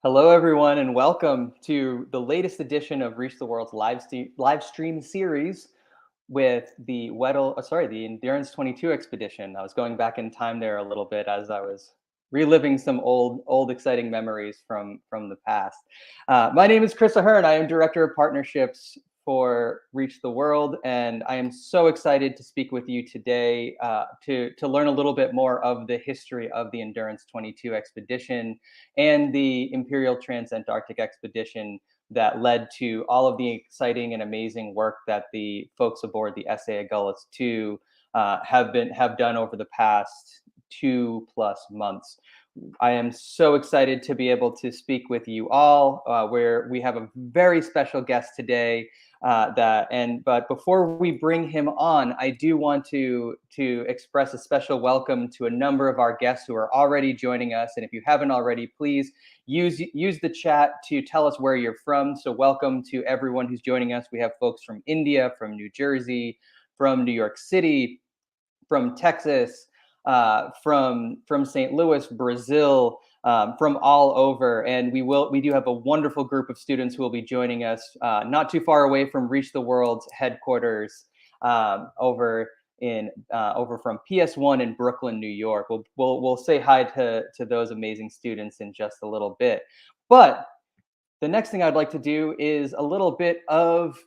Hello, everyone, and welcome to the latest edition of Reach the World's live stream series with the the Endurance 22 Expedition. I was going back in time there a little bit as I was reliving some old exciting memories from the past. My name is Chris Ahern. I am Director of Partnerships for Reach the World, and I am so excited to speak with you today to learn a little bit more of the history of the Endurance 22 Expedition and the Imperial Trans-Antarctic Expedition that led to all of the exciting and amazing work that the folks aboard the SA Agulhas 2 have done over the past 2+ months. I am so excited to be able to speak with you all. Where we have a very special guest today. But before we bring him on, I do want to express a special welcome to a number of our guests who are already joining us. And if you haven't already, please use the chat to tell us where you're from. So welcome to everyone who's joining us. We have folks from India, from New Jersey, from New York City, from Texas, from St. Louis, Brazil, from all over. And we do have a wonderful group of students who will be joining us not too far away from Reach the World's headquarters over from PS1 in Brooklyn, New York. We'll say hi to those amazing students in just a little bit. But the next thing I'd like to do is a little bit of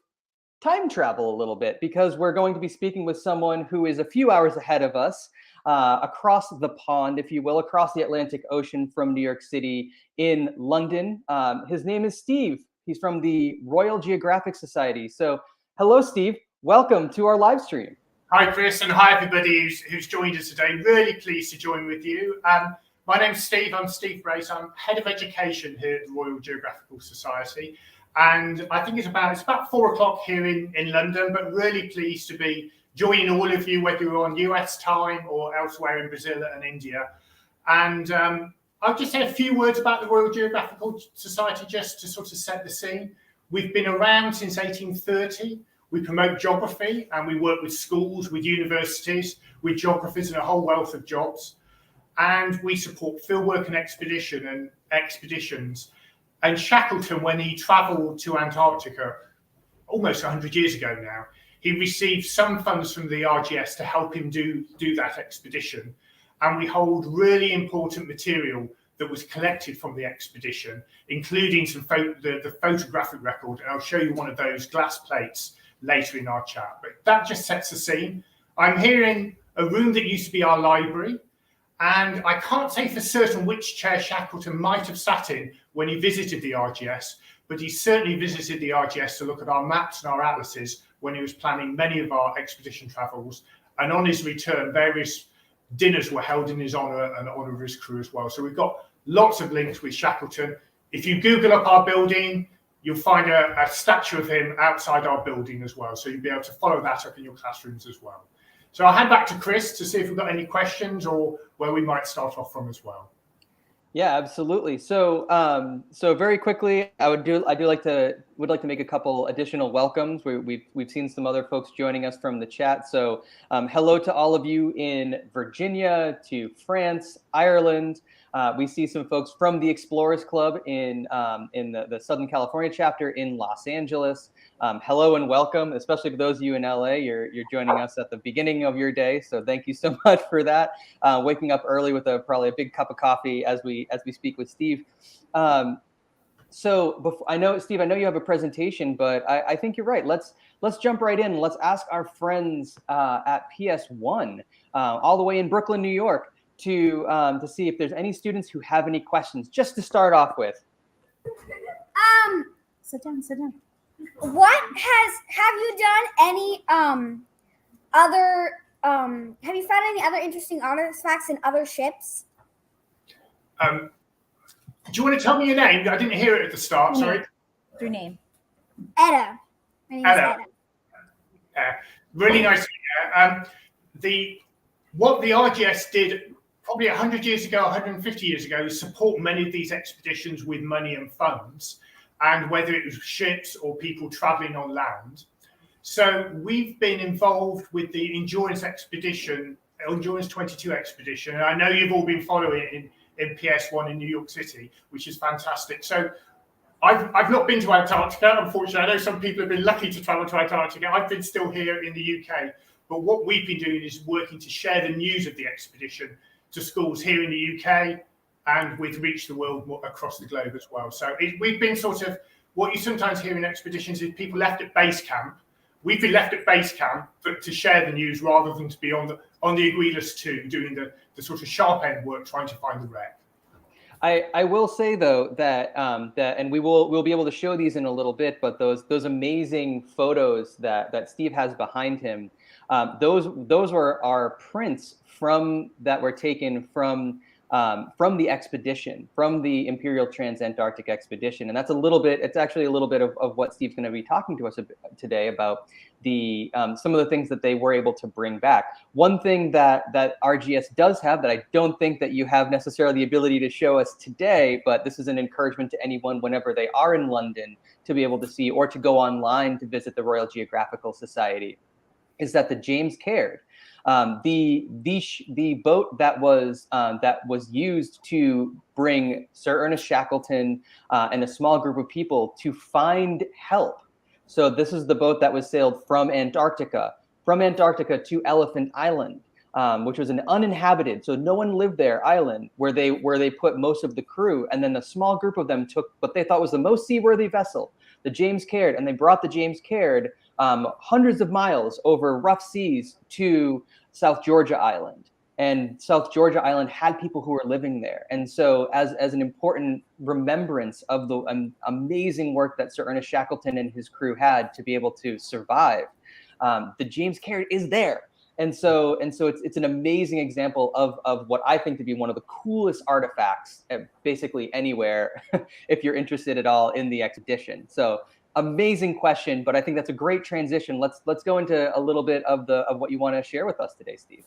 time travel a little bit, because we're going to be speaking with someone who is a few hours ahead of us, across the pond, if you will, across the Atlantic Ocean from New York City in London. His name is Steve. He's from the Royal Geographic Society. So hello, Steve. Welcome to our live stream. Hi, Chris, and hi, everybody who's joined us today. Really pleased to join with you. My name's Steve. I'm Steve Brace. I'm Head of Education here at the Royal Geographical Society. And I think it's about 4 o'clock here in London, but really pleased to be joining all of you, whether you're on US time or elsewhere in Brazil and India. And I'll just say a few words about the Royal Geographical Society just to sort of set the scene. We've been around since 1830. We promote geography and we work with schools, with universities, with geographers and a whole wealth of jobs. And we support fieldwork and expeditions. And Shackleton, when he travelled to Antarctica almost 100 years ago now, he received some funds from the RGS to help him do that expedition. And we hold really important material that was collected from the expedition, including the photographic record. And I'll show you one of those glass plates later in our chat. But that just sets the scene. I'm here in a room that used to be our library. And I can't say for certain which chair Shackleton might have sat in when he visited the RGS, but he certainly visited the RGS to look at our maps and our atlases when he was planning many of our expedition travels. And on his return, various dinners were held in his honour and honour of his crew as well. So we've got lots of links with Shackleton. If you Google up our building, you'll find a statue of him outside our building as well. So you'll be able to follow that up in your classrooms as well. So I'll hand back to Chris to see if we've got any questions or where we might start off from as well. Yeah, absolutely. So, very quickly, would like to make a couple additional welcomes. We've seen some other folks joining us from the chat. So, hello to all of you in Virginia, to France, Ireland. We see some folks from the Explorers Club in the Southern California chapter in Los Angeles. Hello and welcome, especially for those of you in LA. You're joining us at the beginning of your day, so thank you so much for that. Waking up early with probably a big cup of coffee as we speak with Steve. I know, Steve, I know you have a presentation, but I think you're right. Let's jump right in. Let's ask our friends at PS1, all the way in Brooklyn, New York, to see if there's any students who have any questions, just to start off with. Sit down. Have you done any have you found any other interesting artifacts in other ships? Do you want to tell me your name? I didn't hear it at the start. Sorry. Your name? Edda. My name is Edda. Really nice to hear. What the RGS did probably 100 years ago, 150 years ago, is support many of these expeditions with money and funds, and whether it was ships or people traveling on land. So we've been involved with the Endurance 22 Expedition, and I know you've all been following it in PS1 in New York City, which is fantastic. So I've not been to Antarctica, unfortunately. I know some people have been lucky to travel to Antarctica. I've been still here in the UK. But what we've been doing is working to share the news of the expedition to schools here in the UK, and we've reached the world across the globe as well. So we've been sort of, what you sometimes hear in expeditions is people left at base camp. We've been left at base camp to share the news rather than to be on the Aguilas 2 doing the sort of sharp end work trying to find the wreck. I will say though that and we'll be able to show these in a little bit, but those amazing photos that Steve has behind him, those were our prints that were taken from the expedition, from the Imperial Trans-Antarctic Expedition. And it's actually a little bit of what Steve's going to be talking to us today about some of the things that they were able to bring back. One thing that RGS does have that I don't think that you have necessarily the ability to show us today, but this is an encouragement to anyone whenever they are in London to be able to see, or to go online to visit the Royal Geographical Society, is that the James Caird, the boat that was used to bring Sir Ernest Shackleton and a small group of people to find help. So this is the boat that was sailed from Antarctica to Elephant Island, which was an uninhabited, so no one lived there, island where they put most of the crew, and then a small group of them took what they thought was the most seaworthy vessel, the James Caird, and they brought the James Caird hundreds of miles over rough seas to South Georgia Island. And South Georgia Island had people who were living there. And so as an important remembrance of the amazing work that Sir Ernest Shackleton and his crew had to be able to survive, the James Caird is there. And so it's an amazing example of what I think to be one of the coolest artifacts basically anywhere, if you're interested at all in the expedition. So amazing question, but I think that's a great transition. Let's go into a little bit of what you want to share with us today, Steve.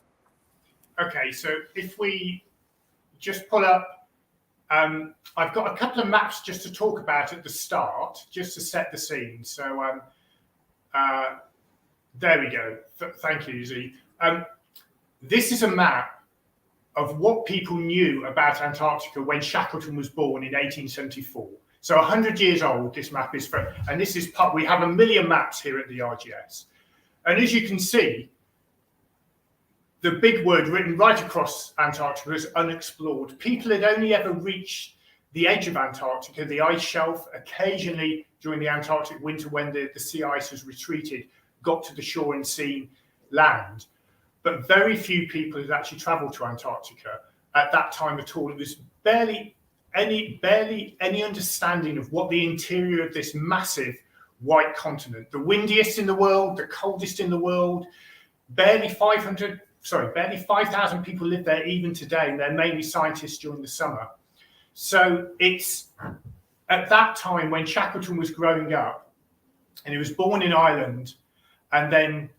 Okay, so if we just pull up, I've got a couple of maps just to talk about at the start, just to set the scene. So there we go. Thank you, Z. This is a map of what people knew about Antarctica when Shackleton was born in 1874. So 100 years old, this map is for, and this is we have 1 million maps here at the RGS. And as you can see, the big word written right across Antarctica is unexplored. People had only ever reached the edge of Antarctica, the ice shelf, occasionally during the Antarctic winter when the sea ice has retreated, got to the shore and seen land. But very few people had actually traveled to Antarctica at that time at all. It was barely any understanding of what the interior of this massive white continent, the windiest in the world, the coldest in the world, barely 5,000 people live there even today, and they're mainly scientists during the summer. So it's at that time when Shackleton was growing up, and he was born in Ireland, and then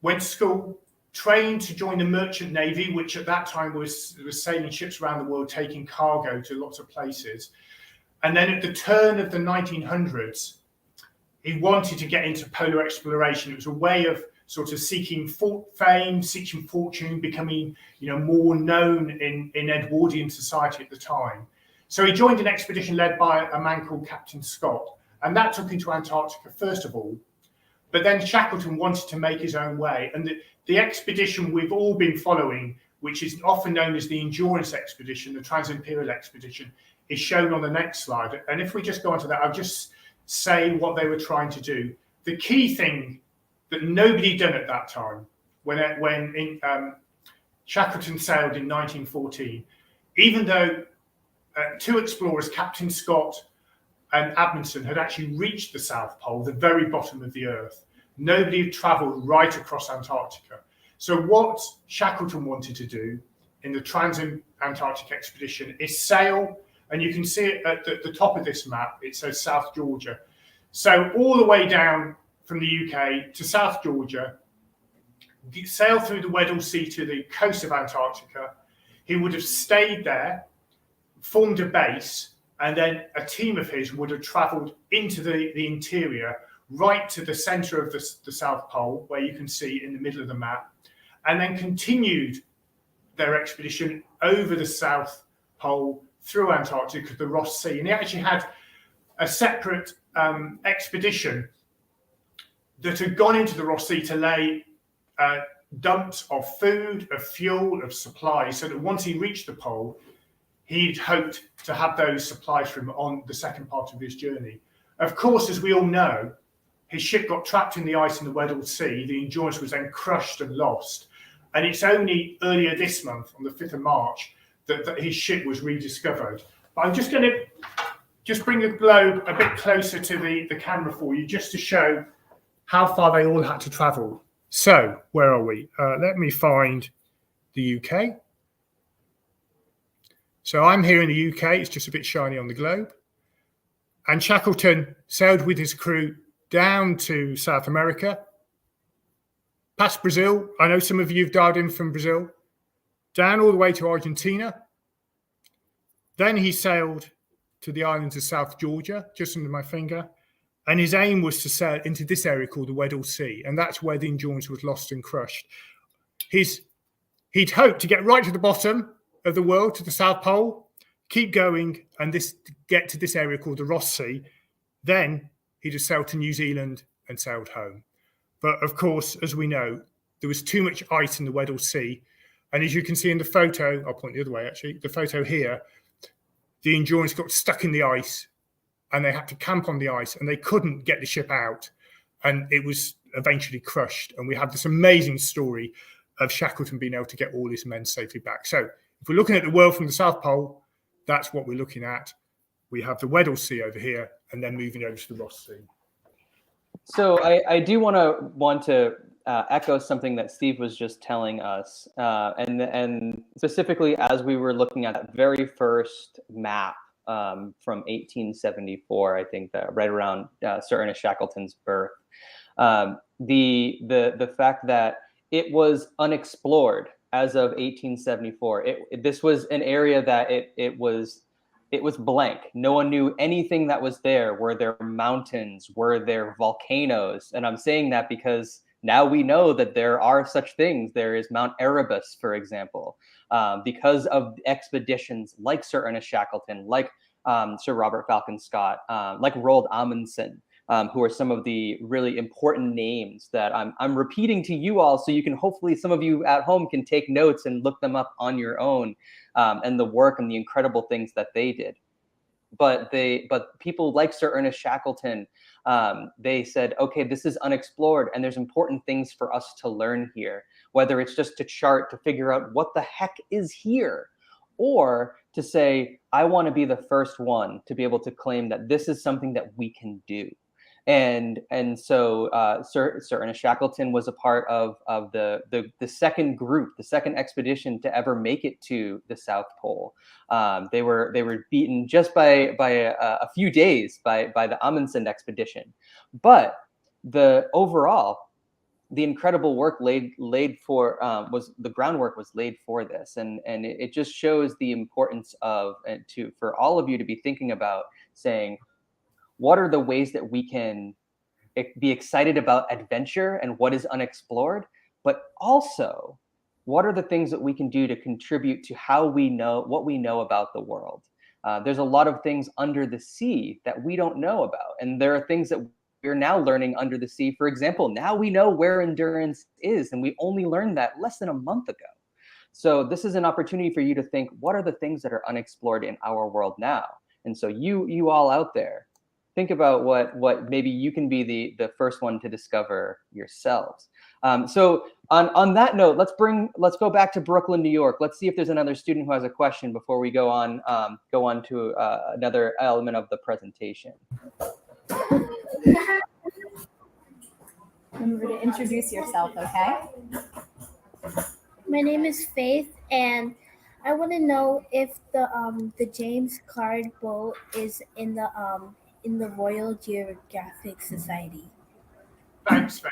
went to school, trained to join the Merchant Navy, which at that time was sailing ships around the world, taking cargo to lots of places. And then at the turn of the 1900s, he wanted to get into polar exploration. It was a way of sort of seeking fame, seeking fortune, becoming more known in Edwardian society at the time. So he joined an expedition led by a man called Captain Scott, and that took him to Antarctica first of all. But then Shackleton wanted to make his own way, and the expedition we've all been following, which is often known as the Endurance Expedition, the Trans-Imperial Expedition, is shown on the next slide. And if we just go on to that, I'll just say what they were trying to do. The key thing that nobody done at that time, when Shackleton sailed in 1914, even though two explorers, Captain Scott and Amundsen, had actually reached the South Pole, the very bottom of the Earth, nobody had travelled right across Antarctica. So what Shackleton wanted to do in the Trans-Antarctic Expedition is sail, and you can see it at the top of this map, it says South Georgia. So all the way down from the UK to South Georgia, sail through the Weddell Sea to the coast of Antarctica. He would have stayed there, formed a base, and then a team of his would have travelled into the interior, right to the centre of the South Pole, where you can see in the middle of the map, and then continued their expedition over the South Pole through Antarctica, the Ross Sea, and they actually had a separate expedition that had gone into the Ross Sea to lay dumps of food, of fuel, of supplies, so that once he reached the pole, he'd hoped to have those supplies from on the second part of his journey. Of course, as we all know, his ship got trapped in the ice in the Weddell Sea. The Endurance was then crushed and lost. And it's only earlier this month, on the 5th of March, that his ship was rediscovered. But I'm just going to bring the globe a bit closer to the camera for you, just to show how far they all had to travel. So, where are we? Let me find the UK. So I'm here in the UK. It's just a bit shiny on the globe. And Shackleton sailed with his crew down to South America, past Brazil. I know some of you have dialed in from Brazil, down all the way to Argentina. Then he sailed to the islands of South Georgia, just under my finger. And his aim was to sail into this area called the Weddell Sea. And that's where the Endurance was lost and crushed. He'd hoped to get right to the bottom of the world, to the South Pole, keep going, and get to this area called the Ross Sea. Then he'd have sailed to New Zealand and sailed home. But of course, as we know, there was too much ice in the Weddell Sea. And as you can see in the photo, I'll point the other way actually, the photo here, the Endurance got stuck in the ice and they had to camp on the ice and they couldn't get the ship out. And it was eventually crushed. And we have this amazing story of Shackleton being able to get all his men safely back. So if we're looking at the world from the South Pole, that's what we're looking at. We have the Weddell Sea over here and then moving over to the Ross Sea. So I do want to echo something that Steve was just telling us, and specifically as we were looking at that very first map from 1874, I think that right around Sir Ernest Shackleton's birth, the fact that it was unexplored as of 1874. This was an area that it was blank. No one knew anything that was there. Were there mountains? Were there volcanoes? And I'm saying that because now we know that there are such things. There is Mount Erebus, for example, because of expeditions like Sir Ernest Shackleton, like Sir Robert Falcon Scott, like Roald Amundsen, who are some of the really important names that I'm repeating to you all, so you can hopefully, some of you at home can take notes and look them up on your own, and the work and the incredible things that they did. But people like Sir Ernest Shackleton, they said, okay, this is unexplored and there's important things for us to learn here, whether it's just to chart, to figure out what the heck is here, or to say, I want to be the first one to be able to claim that this is something that we can do. And so Sir Ernest Shackleton was a part of the second group, the second expedition to ever make it to the South Pole. They were beaten just by a few days by the Amundsen expedition, but the incredible work laid for the groundwork was laid for this, and it just shows the importance of, and for all of you to be thinking about saying, what are the ways that we can be excited about adventure and what is unexplored, but also what are the things that we can do to contribute to how we know what we know about the world. There's a lot of things under the sea that we don't know about, and there are things that we're now learning under the sea. For example, now we know where Endurance is, and we only learned that less than a month ago. So this is an opportunity for you to think, what are the things that are unexplored in our world now? And so you all out there, think about what maybe you can be the first one to discover yourselves. So on that note, let's go back to Brooklyn, New York. Let's see if there's another student who has a question before we go on to another element of the presentation. Remember to introduce yourself, okay? My name is Faith, and I want to know if the James Card boat is in the Royal Geographic Society. Thanks, Faith.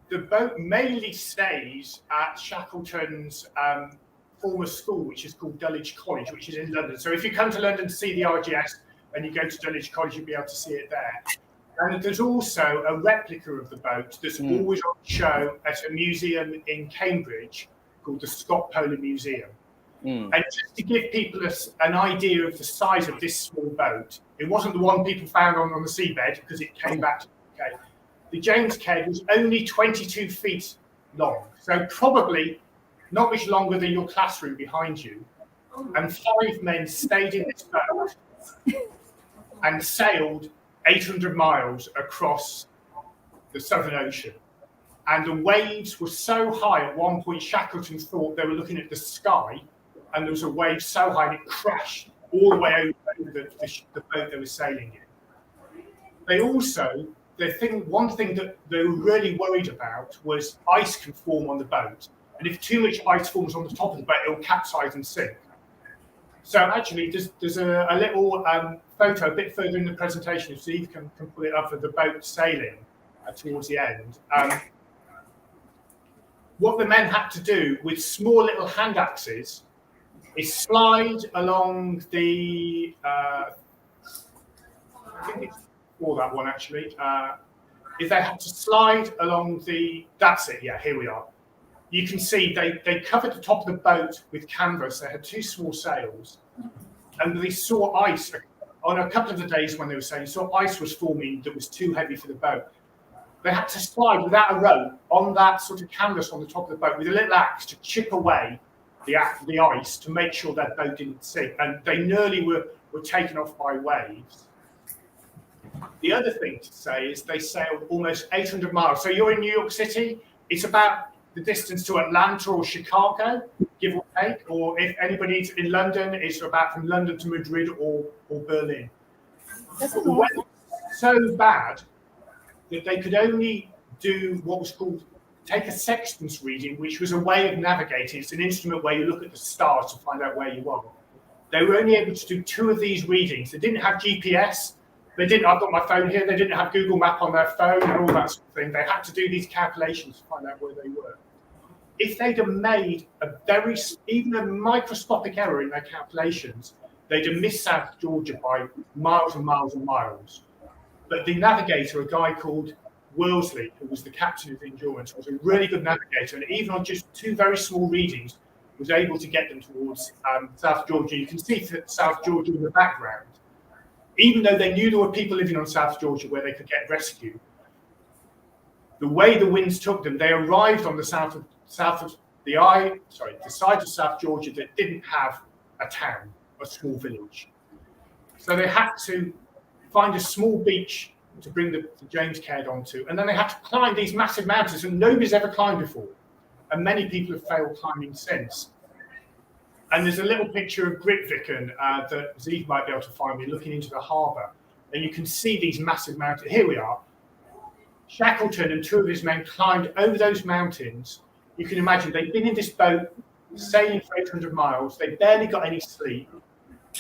The boat mainly stays at Shackleton's former school, which is called Dulwich College, which is in London. So if you come to London to see the RGS and you go to Dulwich College, you'll be able to see it there. And there's also a replica of the boat that's always on show at a museum in Cambridge called the Scott Polar Museum. And just to give people an idea of the size of this small boat, it wasn't the one people found on the seabed because it came back to the UK. The James Caird was only 22 feet long, so probably not much longer than your classroom behind you. And 5 men stayed in this boat and sailed 800 miles across the Southern Ocean. And the waves were so high at one point, Shackleton thought they were looking at the sky, and there was a wave so high and it crashed all the way over the boat they were sailing in. They also, one thing that they were really worried about was ice can form on the boat. And if too much ice forms on the top of the boat, it will capsize and sink. So actually, there's a little photo a bit further in the presentation, if Steve can pull it up, of the boat sailing towards the end. What the men had to do with small little hand axes is slide along the, I think it's for that one actually, is they had to slide along the, that's it, yeah, here we are. You can see they covered the top of the boat with canvas. They had 2 small sails, and they saw ice on a couple of the days when they were sailing. Saw ice was forming that was too heavy for the boat. They had to slide without a rope on that sort of canvas on the top of the boat with a little axe to chip away the ice to make sure that boat didn't sink. And they nearly were taken off by waves. The other thing to say is they sailed almost 800 miles. So you're in New York City. It's about the distance to Atlanta or Chicago, give or take, or if anybody's in London, it's about from London to Madrid or Berlin. The weather was so bad that they could only do what was called take a sextant's reading, which was a way of navigating. It's an instrument where you look at the stars to find out where you are. They were only able to do 2 of these readings. They didn't have GPS. I've got my phone here. They didn't have Google Map on their phone and all that sort of thing. They had to do these calculations to find out where they were. If they'd have made even a microscopic error in their calculations, they'd have missed South Georgia by miles and miles and miles. But the navigator, a guy called Worsley, who was the captain of the Endurance, was a really good navigator, and even on just 2 very small readings, was able to get them towards South Georgia. You can see South Georgia in the background. Even though they knew there were people living on South Georgia where they could get rescue, the way the winds took them, they arrived on the side of South Georgia that didn't have a town, a small village. So they had to find a small beach to bring the James Caird onto, and then they had to climb these massive mountains that nobody's ever climbed before, and many people have failed climbing since. And there's a little picture of Grytviken that Steve might be able to find me looking into the harbour, and you can see these massive mountains. Here we are. Shackleton and 2 of his men climbed over those mountains. You can imagine they'd been in this boat sailing for 800 miles. They barely got any sleep.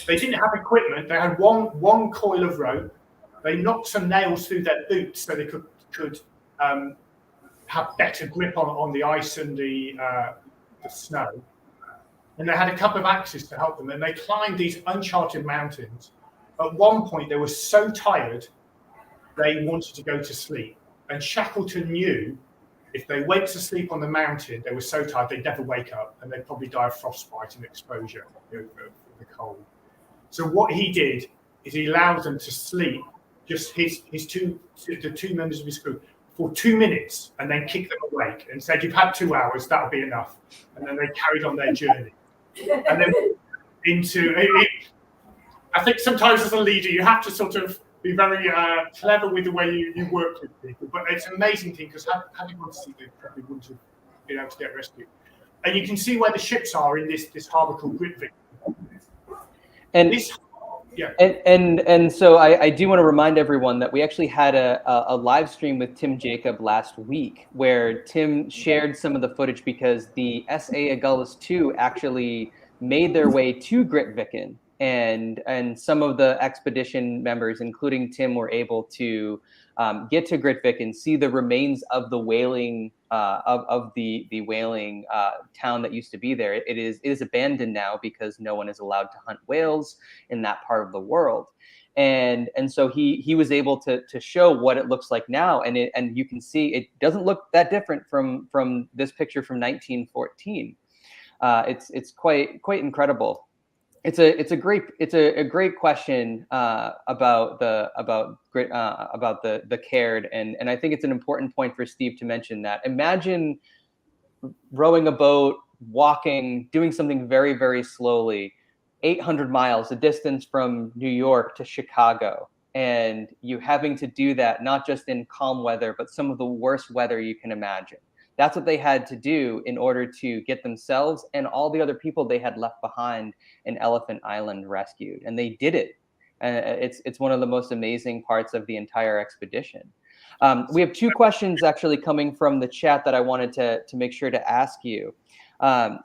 They didn't have equipment. They had one coil of rope. They knocked some nails through their boots so they could have better grip on the ice and the snow. And they had a couple of axes to help them. And they climbed these uncharted mountains. At one point, they were so tired, they wanted to go to sleep. And Shackleton knew if they went to sleep on the mountain, they were so tired they'd never wake up, and they'd probably die of frostbite and exposure from the cold. So what he did is he allowed them to sleep, just the 2 members of his crew, for 2 minutes, and then kicked them awake and said, "You've had 2 hours, that'll be enough." And then they carried on their journey. And then into it, I think sometimes as a leader, you have to sort of be very clever with the way you work with people. But it's an amazing thing, because had you wanted to see, they probably wouldn't have been able to get rescued. And you can see where the ships are in this harbour called Grytviken. And this, yeah. And so I do want to remind everyone that we actually had a live stream with Tim Jacob last week, where Tim shared some of the footage, because the SA Agulhas 2 actually made their way to Grytviken, and some of the expedition members, including Tim, were able to get to Grytviken, see the remains of the whaling of the whaling town that used to be there. It is abandoned now because no one is allowed to hunt whales in that part of the world. And so he was able to show what it looks like now, and you can see it doesn't look that different from this picture from 1914. It's quite incredible. It's a great question about the caird, and I think it's an important point for Steve to mention that. Imagine rowing a boat, walking, doing something very, very slowly, 800 miles, the distance from New York to Chicago, and you having to do that not just in calm weather, but some of the worst weather you can imagine. That's what they had to do in order to get themselves and all the other people they had left behind in Elephant Island rescued, and they did it. It's one of the most amazing parts of the entire expedition. We have two questions actually coming from the chat that I wanted to make sure to ask you.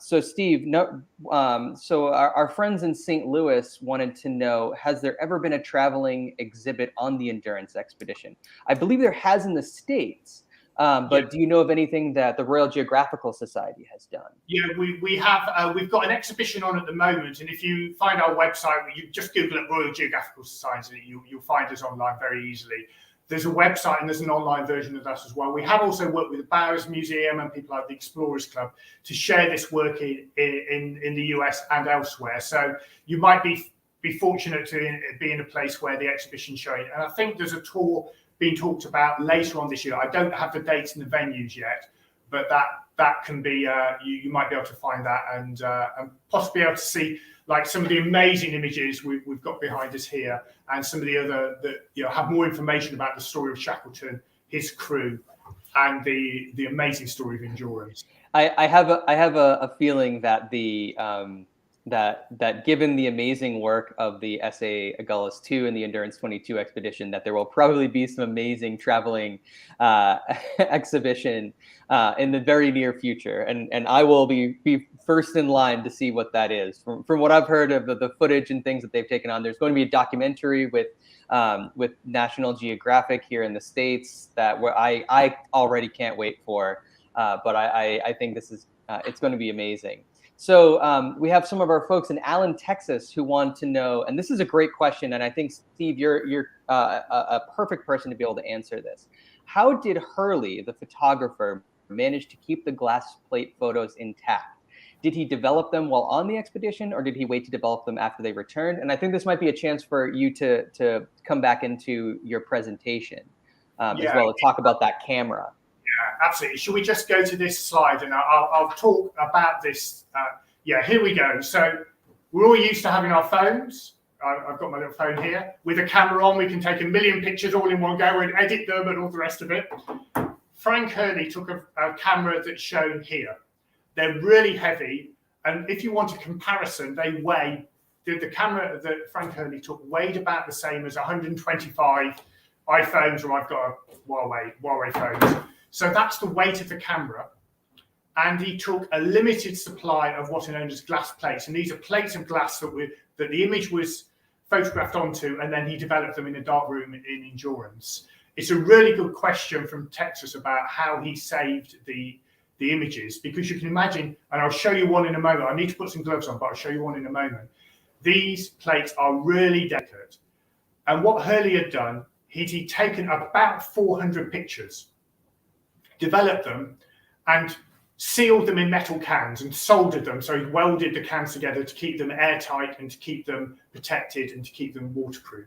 So Steve, so our friends in St. Louis wanted to know, has there ever been a traveling exhibit on the Endurance expedition? I believe there has in the States. But do you know of anything that the Royal Geographical Society has done? Yeah, we have. We've got an exhibition on at the moment, and if you find our website, you just Google it, Royal Geographical Society, you'll find us online very easily. There's a website and there's an online version of us as well. We have also worked with the Bowers Museum and people like the Explorers Club to share this work in the US and elsewhere. So you might be fortunate to be in a place where the exhibition's showing. And I think there's a tour being talked about later on this year. I don't have the dates and the venues yet, but that can be you might be able to find that and possibly able to see like some of the amazing images we've got behind us here, and some of the other that have more information about the story of Shackleton, his crew, and the amazing story of Endurance. I have a feeling that that given the amazing work of the SA Agulhas 2 and the Endurance 22 expedition, that there will probably be some amazing traveling exhibition in the very near future, and I will be first in line to see what that is. From what I've heard of the footage and things that they've taken on, there's going to be a documentary with National Geographic here in the States that I already can't wait for, but I think this is it's going to be amazing. So we have some of our folks in Allen, Texas, who want to know, and this is a great question, and I think, Steve, you're a perfect person to be able to answer this. How did Hurley, the photographer, manage to keep the glass plate photos intact? Did he develop them while on the expedition, or did he wait to develop them after they returned? And I think this might be a chance for you to come back into your presentation as well, to talk about that camera. Yeah, absolutely. Should we just go to this slide and I'll talk about this? Here we go. So we're all used to having our phones. I've got my little phone here. With a camera on, we can take a million pictures all in one go and edit them and all the rest of it. Frank Hurley took a camera that's shown here. They're really heavy. And if you want a comparison, they weigh, the camera that Frank Hurley took weighed about the same as 125 iPhones, or I've got a Huawei phones. So that's the weight of the camera. And he took a limited supply of what are known as glass plates. And these are plates of glass that the image was photographed onto, and then he developed them in a dark room in Endurance. It's a really good question from Texas about how he saved the images, because you can imagine, and I'll show you one in a moment. I need to put some gloves on, but I'll show you one in a moment. These plates are really delicate. And what Hurley had done, he'd taken about 400 pictures, developed them, and sealed them in metal cans and soldered them. So he welded the cans together to keep them airtight and to keep them protected and to keep them waterproof.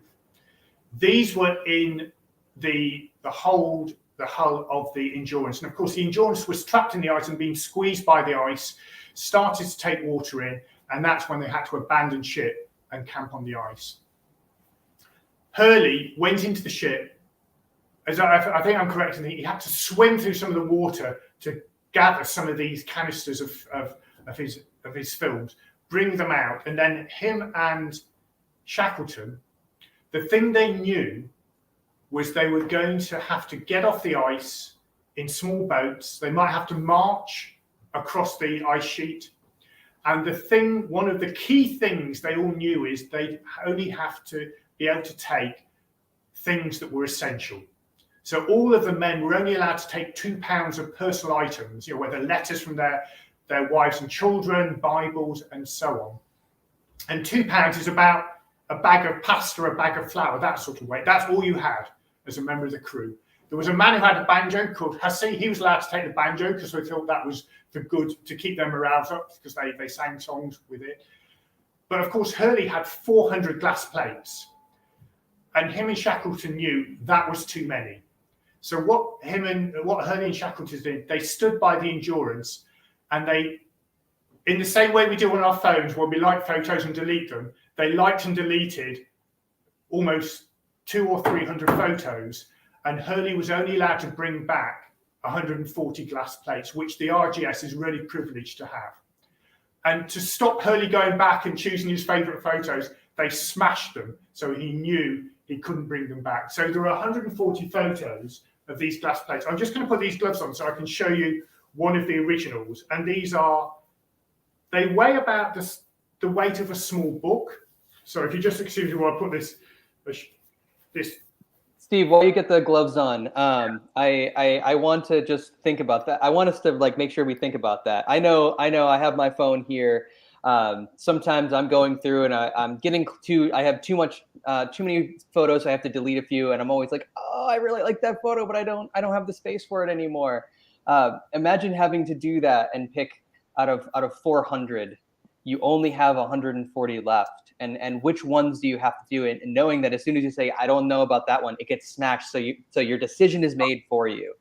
These were in the hull of the Endurance. And of course, the Endurance was trapped in the ice and being squeezed by the ice, started to take water in, and that's when they had to abandon ship and camp on the ice. Hurley went into the ship, as I think I'm correct, and he had to swim through some of the water to gather some of these canisters of his films, bring them out, and then him and Shackleton, the thing they knew was they were going to have to get off the ice in small boats. They might have to march across the ice sheet. And one of the key things they all knew is they only have to be able to take things that were essential. So all of the men were only allowed to take 2 pounds of personal items, whether letters from their wives and children, Bibles, and so on. And 2 pounds is about a bag of pasta, a bag of flour, that sort of weight. That's all you had as a member of the crew. There was a man who had a banjo called Hussey. He was allowed to take the banjo because they thought that was for good to keep their morales up because they sang songs with it. But of course, Hurley had 400 glass plates. And him and Shackleton knew that was too many. So what Hurley and Shackleton did, they stood by the Endurance, and they, in the same way we do on our phones when we like photos and delete them, they liked and deleted almost 200 or 300 photos, and Hurley was only allowed to bring back 140 glass plates, which the RGS is really privileged to have. And to stop Hurley going back and choosing his favourite photos, they smashed them, so he knew he couldn't bring them back. So there are 140 photos of these glass plates. I'm just going to put these gloves on so I can show you one of the originals. And these are, they weigh about the weight of a small book. So if you just excuse me while I put this. Steve, while you get the gloves on, I want to just think about that. I want us to like make sure we think about that. I know I have my phone here. Sometimes I'm going through and I'm getting I have too many photos. So I have to delete a few, and I'm always like, oh, I really like that photo, but I don't have the space for it anymore. Imagine having to do that and pick out of 400, you only have 140 left. And which ones do you have to do it? And knowing that as soon as you say, I don't know about that one, it gets smashed. So your decision is made for you.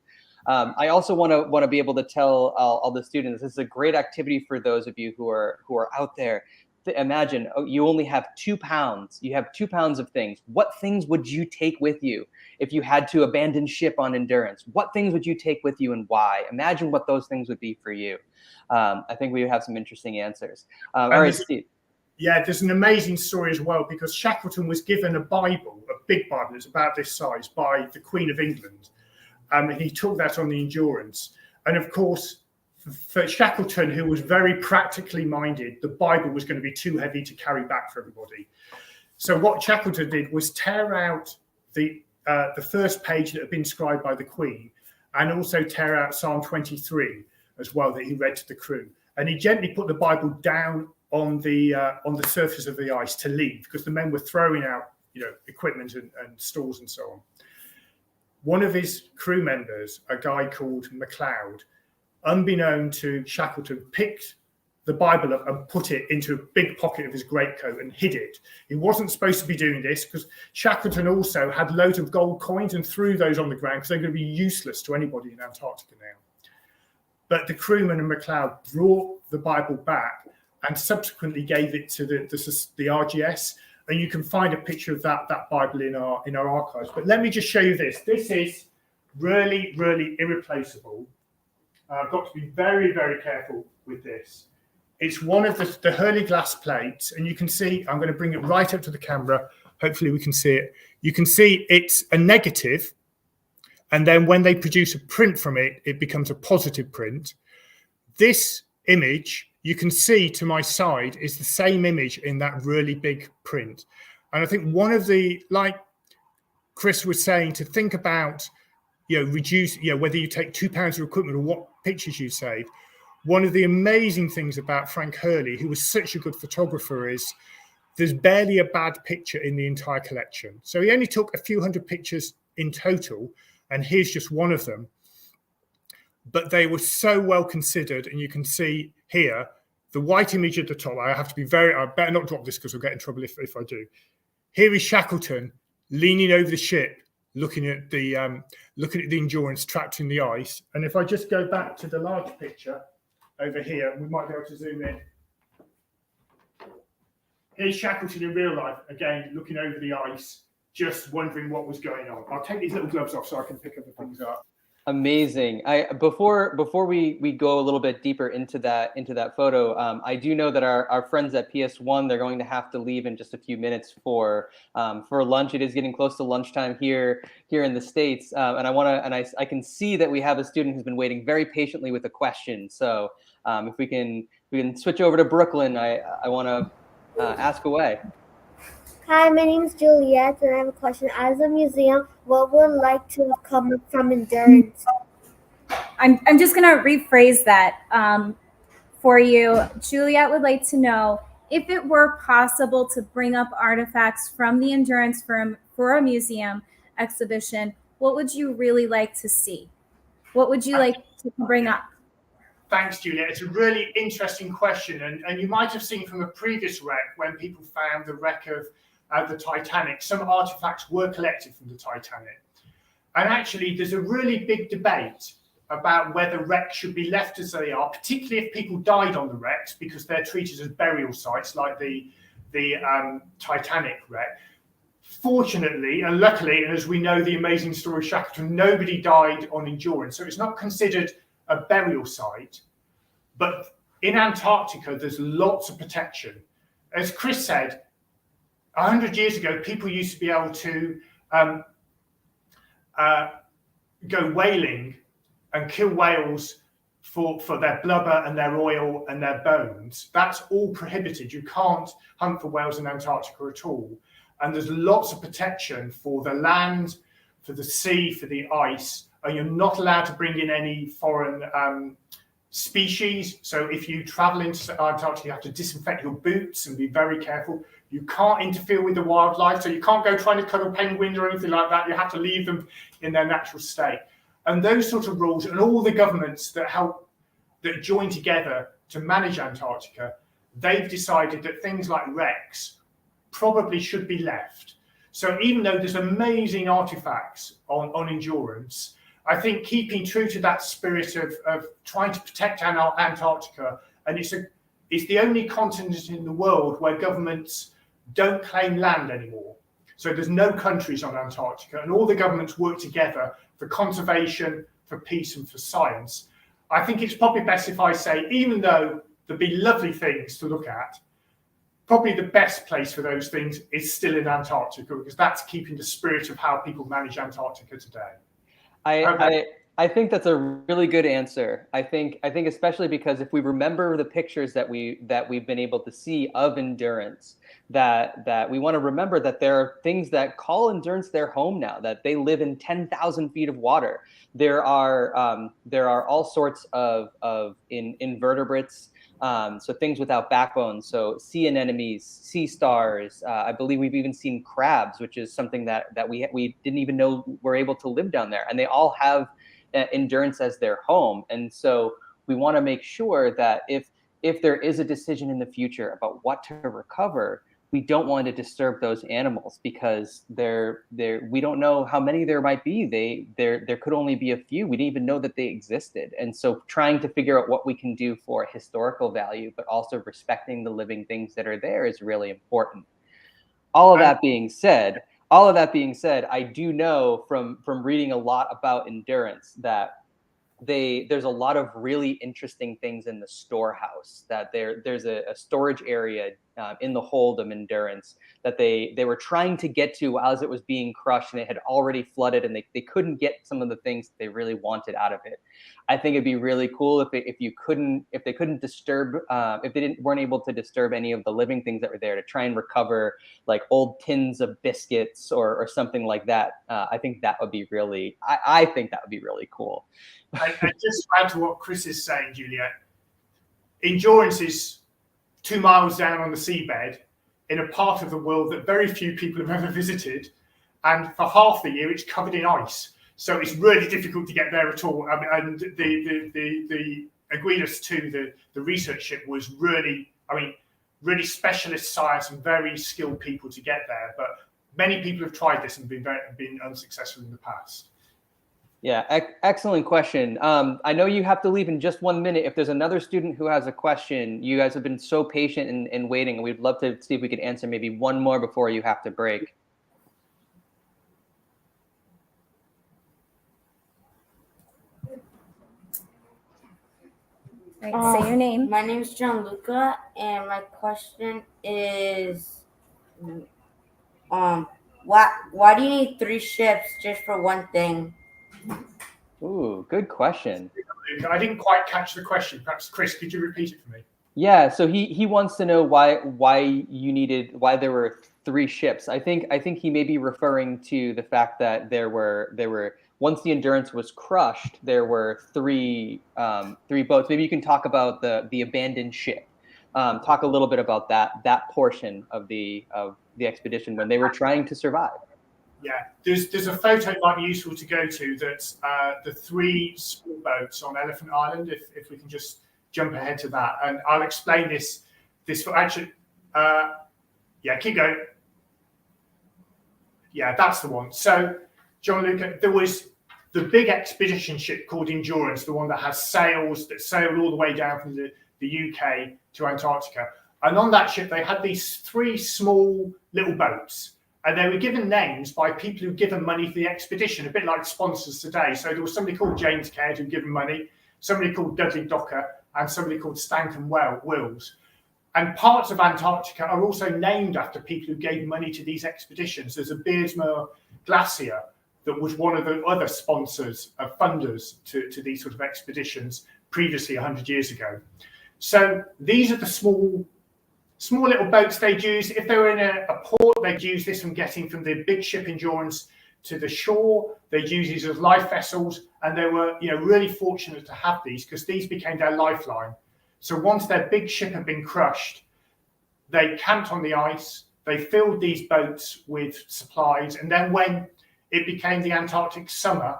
I also want to be able to tell all the students, this is a great activity for those of you who are out there. To imagine, you only have 2 pounds. You have 2 pounds of things. What things would you take with you if you had to abandon ship on Endurance? What things would you take with you and why? Imagine what those things would be for you. I think we have some interesting answers. All right, Steve. Yeah, there's an amazing story as well, because Shackleton was given a Bible, a big Bible, it's about this size, by the Queen of England. And he took that on the Endurance. And of course, for Shackleton, who was very practically minded, the Bible was going to be too heavy to carry back for everybody. So what Shackleton did was tear out the first page that had been scribed by the Queen, and also tear out Psalm 23 as well that he read to the crew. And he gently put the Bible down on the surface of the ice to leave, because the men were throwing out, equipment and stores and so on. One of his crew members, a guy called MacLeod, unbeknown to Shackleton, picked the Bible up and put it into a big pocket of his greatcoat and hid it. He wasn't supposed to be doing this, because Shackleton also had loads of gold coins and threw those on the ground because they're going to be useless to anybody in Antarctica now. But the crewman and MacLeod brought the Bible back and subsequently gave it to the RGS. And you can find a picture of that Bible in our archives. But let me just show you this. This is really, really irreplaceable. I've got to be very, very careful with this. It's one of the Hurley glass plates, and you can see, I'm going to bring it right up to the camera. Hopefully we can see it. You can see it's a negative, and then when they produce a print from it, it becomes a positive print. This image, you can see to my side, is the same image in that really big print. And I think one of the, like Chris was saying, to think about, reduce, whether you take 2 pounds of equipment or what pictures you save. One of the amazing things about Frank Hurley, who was such a good photographer, is there's barely a bad picture in the entire collection. So he only took a few hundred pictures in total, and here's just one of them. But they were so well considered, and you can see here the white image at the top. I better not drop this because I'll get in trouble if I do. Here is Shackleton leaning over the ship, looking at the Endurance trapped in the ice. And if I just go back to the large picture over here, we might be able to zoom in. Here's Shackleton in real life, again, looking over the ice, just wondering what was going on. I'll take these little gloves off so I can pick other things up. Amazing. Before we go a little bit deeper into that photo, I do know that our friends at PS1, they're going to have to leave in just a few minutes for lunch. It is getting close to lunchtime here in the States, and I can see that we have a student who's been waiting very patiently with a question. So if we can switch over to Brooklyn, I want to ask away. Hi, my name is Juliet, and I have a question. As a museum, what would like to come from Endurance? I'm just going to rephrase that for you. Juliet would like to know If it were possible to bring up artifacts from the Endurance for a museum exhibition, what would you really like to see? What would you like to bring up? Thanks, Juliet. It's a really interesting question. And you might have seen from a previous wreck, when people found the wreck of the Titanic, some artifacts were collected from the Titanic. And actually, there's a really big debate about whether wrecks should be left as they are, particularly if people died on the wrecks, because they're treated as burial sites, like the Titanic wreck. Fortunately and luckily, and as we know the amazing story of Shackleton, nobody died on Endurance, so it's not considered a burial site. But in Antarctica, there's lots of protection. As Chris said, 100 years ago, people used to be able to go whaling and kill whales for their blubber and their oil and their bones. That's all prohibited. You can't hunt for whales in Antarctica at all. And there's lots of protection for the land, for the sea, for the ice. And you're not allowed to bring in any foreign species. So if you travel into Antarctica, you have to disinfect your boots and be very careful. You can't interfere with the wildlife. So you can't go trying to cuddle penguins or anything like that. You have to leave them in their natural state. And those sort of rules, and all the governments that join together to manage Antarctica, they've decided that things like wrecks probably should be left. So even though there's amazing artifacts on Endurance, I think keeping true to that spirit of trying to protect Antarctica, and it's the only continent in the world where governments don't claim land anymore. So there's no countries on Antarctica, and all the governments work together for conservation, for peace, and for science. I think it's probably best if I say, even though there'd be lovely things to look at, probably the best place for those things is still in Antarctica, because that's keeping the spirit of how people manage Antarctica today. I think that's a really good answer. I think especially because if we remember the pictures that we've been able to see of Endurance, that we want to remember that there are things that call Endurance their home now, that they live in 10,000 feet of water. There are all sorts of invertebrates. So things without backbones, so sea anemones, sea stars. I believe we've even seen crabs, which is something that we didn't even know were able to live down there. And they all have Endurance as their home. And so we want to make sure that if there is a decision in the future about what to recover, we don't want to disturb those animals, because we don't know how many there might be. There could only be a few. We didn't even know that they existed. And so trying to figure out what we can do for historical value, but also respecting the living things that are there, is really important. All of that being said, I do know from reading a lot about Endurance that there's a lot of really interesting things in the storehouse. That there's a storage area in the hold of Endurance that they were trying to get to as it was being crushed, and it had already flooded, and they couldn't get some of the things they really wanted out of it. I think it'd be really cool if they couldn't disturb, if they weren't able to disturb any of the living things that were there, to try and recover like old tins of biscuits or something like that. I think that would be really cool. And just to add to what Chris is saying, Juliet, Endurance is 2 miles down on the seabed in a part of the world that very few people have ever visited, and for half the year it's covered in ice. So it's really difficult to get there at all. And the Aquinas 2, the research ship, was really specialist science and very skilled people to get there. But many people have tried this and been unsuccessful in the past. Yeah, excellent question. I know you have to leave in just 1 minute. If there's another student who has a question, you guys have been so patient and waiting, and we'd love to see if we could answer maybe one more before you have to break. Right, say your name. My name is Gianluca, and my question is, why do you need 3 ships just for one thing? Ooh, good question. I didn't quite catch the question. Perhaps Chris, could you repeat it for me? Yeah, so he wants to know why there were 3 ships. I think he may be referring to the fact that there were once the Endurance was crushed, there were three boats. Maybe you can talk about the abandoned ship, Talk a little bit about that portion of the expedition when they were trying to survive. Yeah, there's a photo that might be useful to go to. That's the 3 small boats on Elephant Island. If we can just jump ahead to that, and I'll explain this. Actually, yeah, keep going. Yeah, that's the one. So, John Luca, there was the big expedition ship called Endurance, the one that has sails that sailed all the way down from the UK to Antarctica. And on that ship, they had these 3 small little boats. And they were given names by people who'd given money for the expedition, a bit like sponsors today. So there was somebody called James Caird who'd given money, somebody called Dudley Docker, and somebody called Stanton Wills. And parts of Antarctica are also named after people who gave money to these expeditions. There's a Beardsmoor Glacier that was one of the other sponsors of funders to these sort of expeditions previously 100 years ago. So these are the small little boats they'd use. If they were in a port, they'd use this from getting from the big ship Endurance to the shore. They'd use these as life vessels, and they were, really fortunate to have these because these became their lifeline. So once their big ship had been crushed, they camped on the ice. They filled these boats with supplies, and then when it became the Antarctic summer,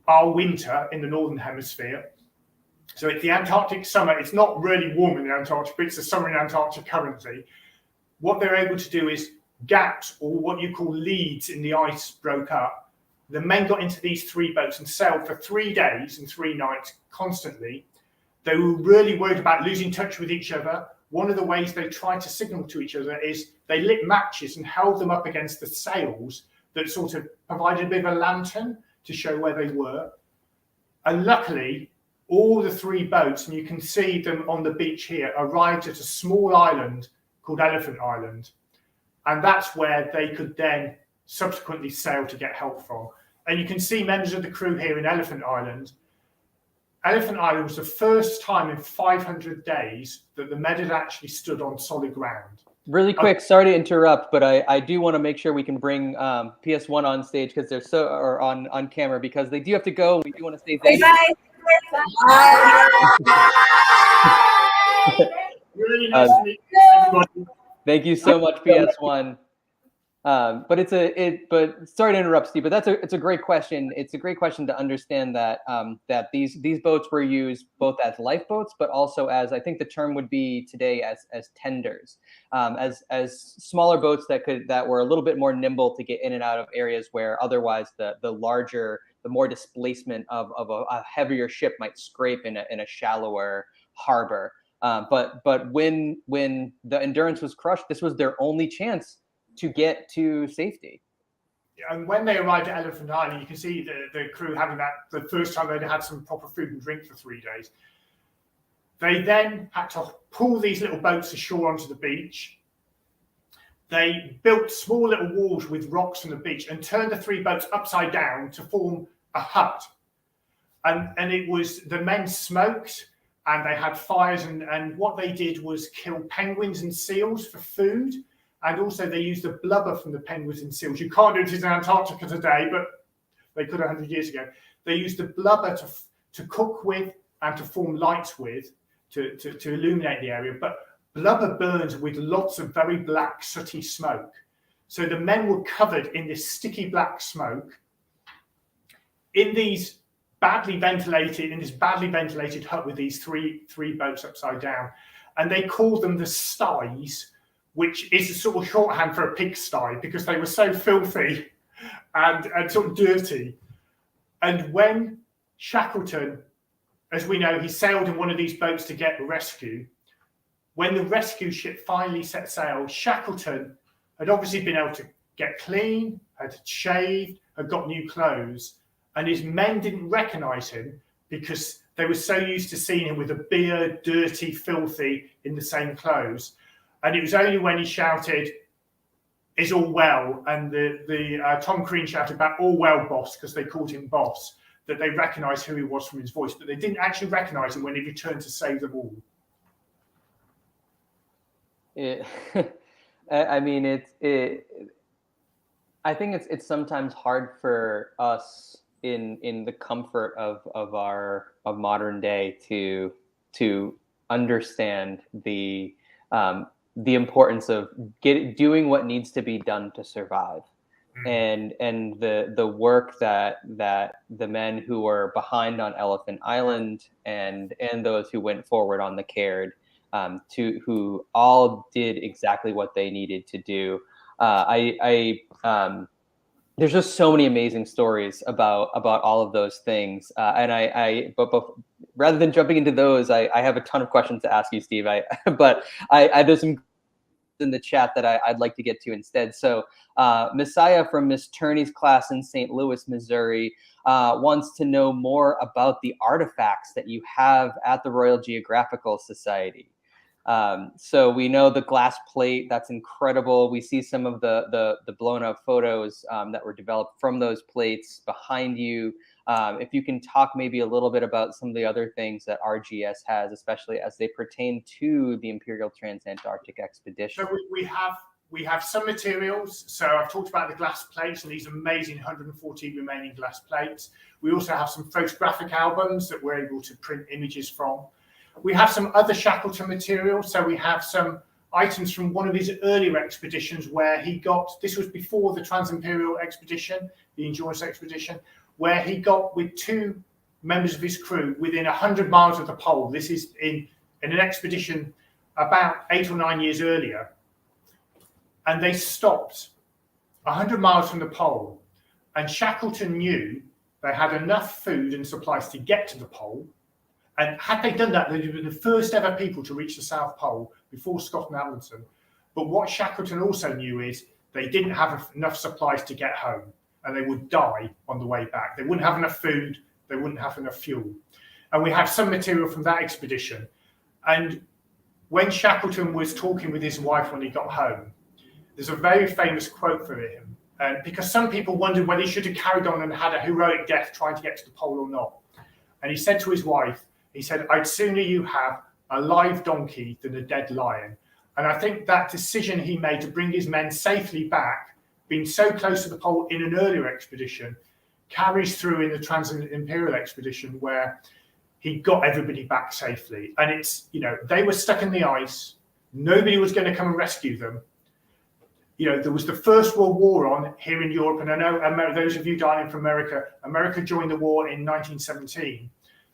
our winter in the northern hemisphere. So it's the Antarctic summer. It's not really warm in the Antarctic, but it's the summer in Antarctica currently. What they're able to do is gaps, or what you call leads in the ice, broke up. The men got into these 3 boats and sailed for 3 days and 3 nights constantly. They were really worried about losing touch with each other. One of the ways they tried to signal to each other is they lit matches and held them up against the sails that sort of provided a bit of a lantern to show where they were. And luckily, all the 3 boats, and you can see them on the beach here, arrived at a small island called Elephant Island. And that's where they could then subsequently sail to get help from. And you can see members of the crew here in Elephant Island. Elephant Island was the first time in 500 days that the men had actually stood on solid ground. Really quick, sorry to interrupt, but I do want to make sure we can bring PS1 on stage because they're or on camera because they do have to go. We do want to say thank you. Really nice to meet you, everybody. Thank you so much, PS1. But sorry to interrupt, Steve. But it's a great question. It's a great question to understand that that these boats were used both as lifeboats, but also as, I think the term would be today, as tenders, as smaller boats that were a little bit more nimble to get in and out of areas where otherwise the larger, the more displacement of a heavier ship might scrape in a shallower harbor. But when the Endurance was crushed, this was their only chance to get to safety. And when they arrived at Elephant Island, you can see the crew having the first time they'd had some proper food and drink for 3 days. They then had to pull these little boats ashore onto the beach. They built small little walls with rocks on the beach and turned the 3 boats upside down to form a hut. And it was, the men smoked and they had fires, and what they did was kill penguins and seals for food. And also they used the blubber from the penguins and seals. You can't do it in Antarctica today, but they could 100 years ago. They used the blubber to cook with and to form lights with, to illuminate the area. But blubber burns with lots of very black, sooty smoke. So the men were covered in this sticky black smoke in this badly ventilated hut with these three boats upside down. And they called them the styes, which is a sort of shorthand for a pigsty, because they were so filthy and sort of dirty. And when Shackleton, as we know, he sailed in one of these boats to get rescue. When the rescue ship finally set sail, Shackleton had obviously been able to get clean, had shaved, had got new clothes, and his men didn't recognise him because they were so used to seeing him with a beard, dirty, filthy, in the same clothes. And it was only when he shouted, "Is all well?" and the Tom Crean shouted back, "All well, boss," because they called him boss, that they recognised who he was from his voice, but they didn't actually recognise him when he returned to save them all. I mean, I think it's sometimes hard for us in the comfort of modern day to understand the the importance of doing what needs to be done to survive. And the work that the men who were behind on Elephant Island and those who went forward on the Caird, who all did exactly what they needed to do. There's just so many amazing stories about all of those things, but rather than jumping into those, I have a ton of questions to ask you, Steve. But there's some in the chat that I'd like to get to instead. So Messiah from Miss Turney's class in St. Louis, Missouri, wants to know more about the artifacts that you have at the Royal Geographical Society. So we know the glass plate, that's incredible. We see some of the blown up photos that were developed from those plates behind you. If you can talk maybe a little bit about some of the other things that RGS has, especially as they pertain to the Imperial Trans-Antarctic Expedition. So we have some materials. So I've talked about the glass plates and these amazing 140 remaining glass plates. We also have some photographic albums that we're able to print images from. We have some other Shackleton material. So we have some items from one of his earlier expeditions where he got, this was before the Trans-Imperial expedition, the Endurance expedition, where he got with two members of his crew within 100 miles of the pole. This is in an expedition about 8 or 9 years earlier. And they stopped 100 miles from the pole. And Shackleton knew they had enough food and supplies to get to the pole. And had they done that, they'd have been the first ever people to reach the South Pole before Scott and Allenton. But what Shackleton also knew is they didn't have enough supplies to get home and they would die on the way back. They wouldn't have enough food, they wouldn't have enough fuel. And we have some material from that expedition. And when Shackleton was talking with his wife when he got home, there's a very famous quote from him. Because some people wondered whether he should have carried on and had a heroic death trying to get to the pole or not. And he said to his wife, he said, "I'd sooner you have a live donkey than a dead lion." And I think that decision he made to bring his men safely back, being so close to the pole in an earlier expedition, carries through in the Trans-Imperial expedition where he got everybody back safely. And it's, you know, they were stuck in the ice. Nobody was going to come and rescue them. You know, there was the First World War on here in Europe. And I know those of you dialing from America, America joined the war in 1917.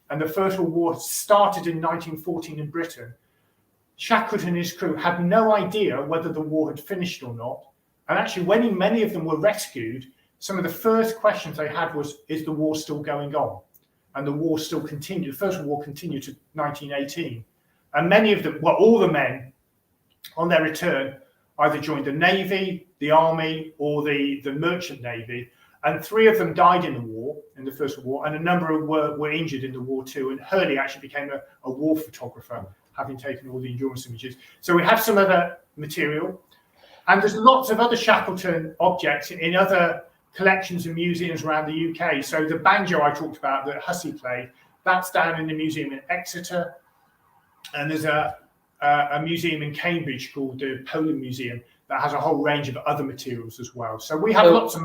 And the First World War started in 1914 in Britain. Shackleton and his crew had no idea whether the war had finished or not. And actually, when many of them were rescued, some of the first questions they had was, is the war still going on? And the war still continued. The First World War continued to 1918. And many of them, well, all the men on their return either joined the Navy, the Army, or the Merchant Navy. And 3 of them died in the war, in the First World War, and a number were injured in the war too. And Hurley actually became a war photographer, having taken all the endurance images. So we have some other material. And there's lots of other Shackleton objects in other collections and museums around the UK. So the banjo I talked about that Hussey played, that's down in the museum in Exeter. And there's a museum in Cambridge called the Poland Museum that has a whole range of other materials as well. So we have lots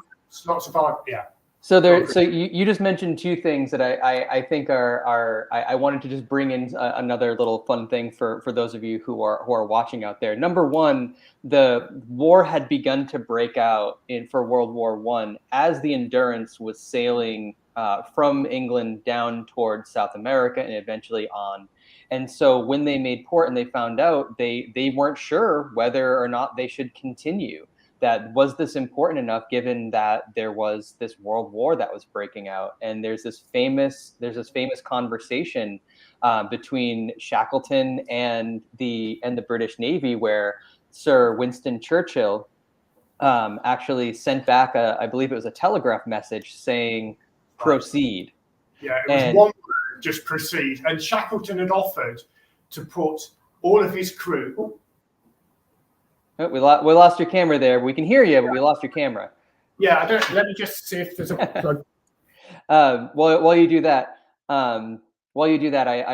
of art, yeah. So you just mentioned 2 things that I think I wanted to just bring in another little fun thing for those of you who are watching out there. Number one, the war had begun to break out for World War I as the Endurance was sailing from England down towards South America and eventually on. And so when they made port and they found out, they weren't sure whether or not they should continue. That was this important enough, given that there was this world war that was breaking out, and there's this famous conversation between Shackleton and the British Navy, where Sir Winston Churchill actually sent back I believe it was a telegraph message saying "proceed." Yeah, it was one word, just proceed. And Shackleton had offered to put all of his crew. Oh, we lost your camera there. We can hear you, but we lost your camera. Yeah, let me just see if there's a plug. While you do that, I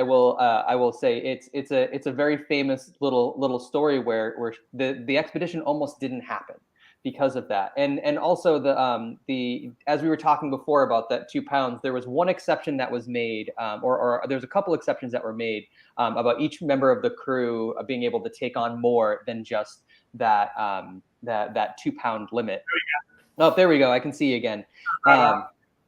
will say it's a very famous little story where the expedition almost didn't happen. because of that. And also the as we were talking before about that 2 pounds, there was one exception that was made, or there's a couple exceptions that were made about each member of the crew being able to take on more than just that that 2 pound limit. Oh, there we go. I can see you again.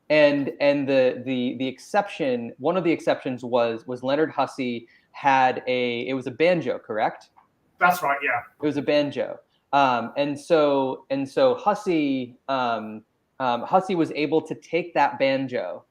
And the exception, one of the exceptions was Leonard Hussey had it was a banjo, correct? That's right. Yeah. It was a banjo. And so Hussey Hussey was able to take that banjo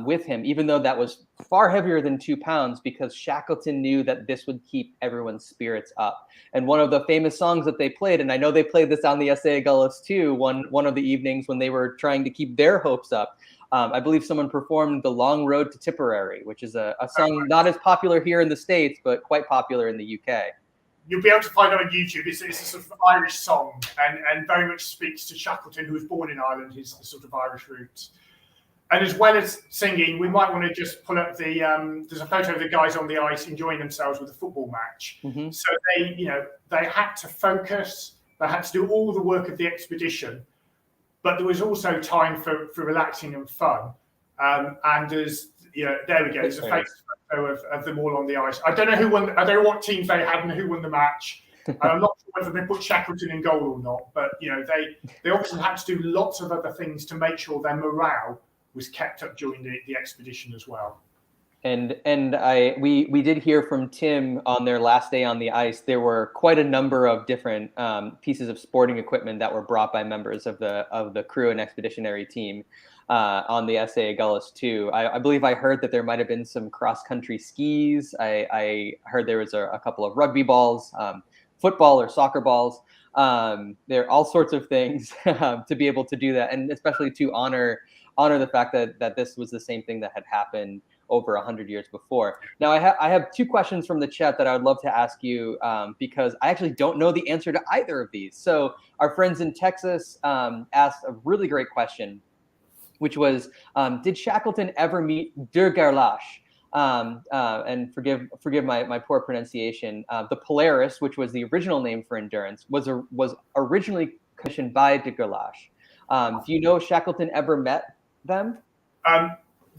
with him, even though that was far heavier than 2 pounds, because Shackleton knew that this would keep everyone's spirits up. And one of the famous songs that they played, and I know they played this on the SA Gullis too, one of the evenings when they were trying to keep their hopes up. I believe someone performed "The Long Road to Tipperary," which is a song not as popular here in the States, but quite popular in the UK. You'll be able to find it on YouTube. It's a sort of Irish song, and very much speaks to Shackleton, who was born in Ireland, his sort of Irish roots. And as well as singing, we might want to just pull up there's a photo of the guys on the ice enjoying themselves with a football match. Mm-hmm. So they had to focus, they had to do all the work of the expedition, but there was also time for relaxing and fun. And there's, there we go. There's a photo of them all on the ice. I don't know who won. I don't know what teams they had and who won the match. I'm not sure whether they put Shackleton in goal or not, but they obviously had to do lots of other things to make sure their morale was kept up during the expedition as well. And we did hear from Tim on their last day on the ice. There were quite a number of different pieces of sporting equipment that were brought by members of the crew and expeditionary team on the SA Gullis too. I believe I heard that there might have been some cross-country skis. I heard there was a couple of rugby balls, football or soccer balls. There are all sorts of things to be able to do that, and especially to honor the fact that this was the same thing that had happened over 100 years before. Now, I have two questions from the chat that I would love to ask you because I actually don't know the answer to either of these. So our friends in Texas asked a really great question, which was, did Shackleton ever meet de Gerlache? And forgive my poor pronunciation. The Polaris, which was the original name for Endurance, was originally commissioned by de Gerlache. Do you know if Shackleton ever met them?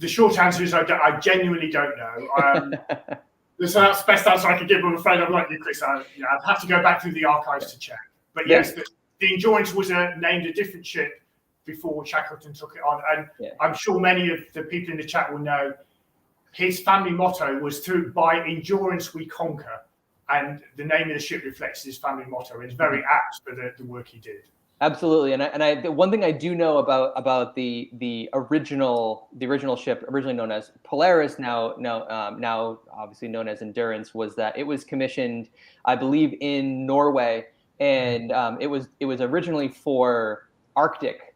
The short answer is I genuinely don't know. So that's the best answer I could give. I'm afraid I'm like you, Chris. I'd have to go back through the archives to check. But yes, the Endurance was named a different ship before Shackleton took it on. And I'm sure many of the people in the chat will know his family motto was by endurance we conquer. And the name of the ship reflects his family motto. It's very apt for the work he did. Absolutely, and the one thing I do know about the original ship, originally known as Polaris, now obviously known as Endurance, was that it was commissioned, I believe, in Norway, and it was originally for Arctic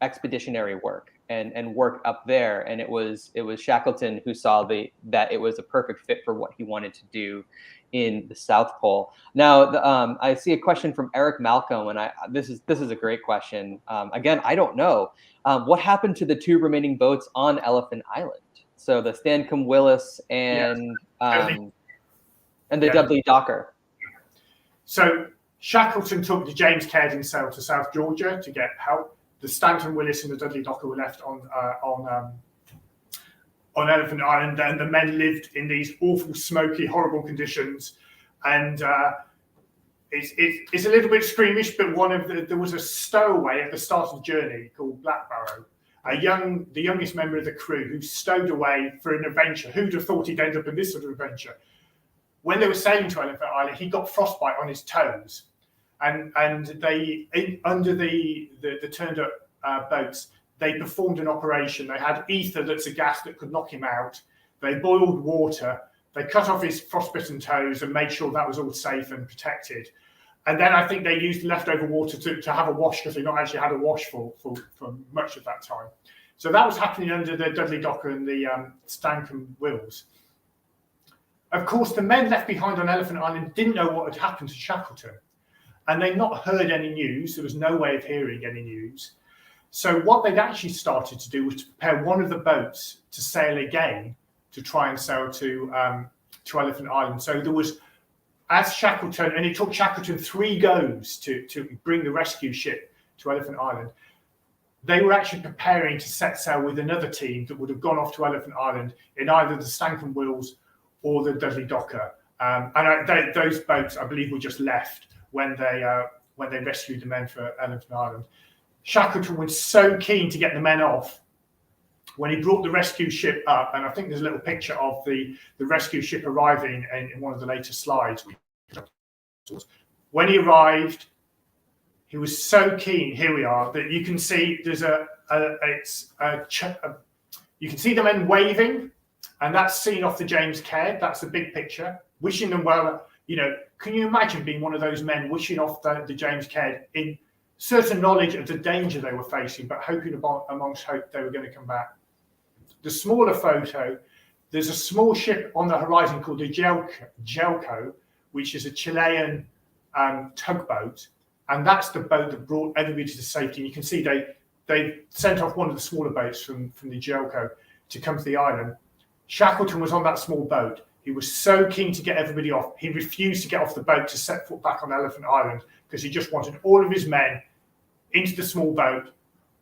expeditionary work and work up there, and it was Shackleton who saw that it was a perfect fit for what he wanted to do in the South Pole. Now, I see a question from Eric Malcolm, and this is a great question. Again, I don't know what happened to the two remaining boats on Elephant Island. So the Stancomb Willis and the Dudley Docker. So Shackleton took the James Caird and sailed to South Georgia to get help. The Stancomb Willis and the Dudley Docker were left on Elephant Island, and the men lived in these awful, smoky, horrible conditions. And it's a little bit squeamish, but there was a stowaway at the start of the journey called Blackbarrow, the youngest member of the crew, who stowed away for an adventure. Who'd have thought he'd end up in this sort of adventure? When they were sailing to Elephant Island, he got frostbite on his toes, and they under the turned up boats. They performed an operation. They had ether, that's a gas that could knock him out. They boiled water. They cut off his frostbitten toes and made sure that was all safe and protected. And then I think they used leftover water to have a wash, because they not actually had a wash for much of that time. So that was happening under the Dudley Docker and the Stancomb Wills. Of course, the men left behind on Elephant Island didn't know what had happened to Shackleton. And they'd not heard any news. There was no way of hearing any news. So what they'd actually started to do was to prepare one of the boats to sail again to try and sail to Elephant Island. So there was as Shackleton, and it took Shackleton 3 goes to bring the rescue ship to Elephant Island, they were actually preparing to set sail with another team that would have gone off to Elephant Island in either the Stankham Wills or the Dudley Docker. Those boats, I believe, were just left when they rescued the men for Elephant Island. Shackleton was so keen to get the men off when he brought the rescue ship up, and I think there's a little picture of the rescue ship arriving in one of the later slides. When he arrived, he was so keen. Here we are. That you can see there's you can see the men waving, and that's seen off the James Caird. That's the big picture. Wishing them well. You know, can you imagine being one of those men wishing off the James Caird in certain knowledge of the danger they were facing, but hoping amongst hope they were going to come back? The smaller photo, there's a small ship on the horizon called the Jelco, which is a Chilean tugboat, and that's the boat that brought everybody to safety. And you can see they sent off one of the smaller boats from the Jelco to come to the island. Shackleton was on that small boat. He was so keen to get everybody off. He refused to get off the boat to set foot back on Elephant Island because he just wanted all of his men into the small boat,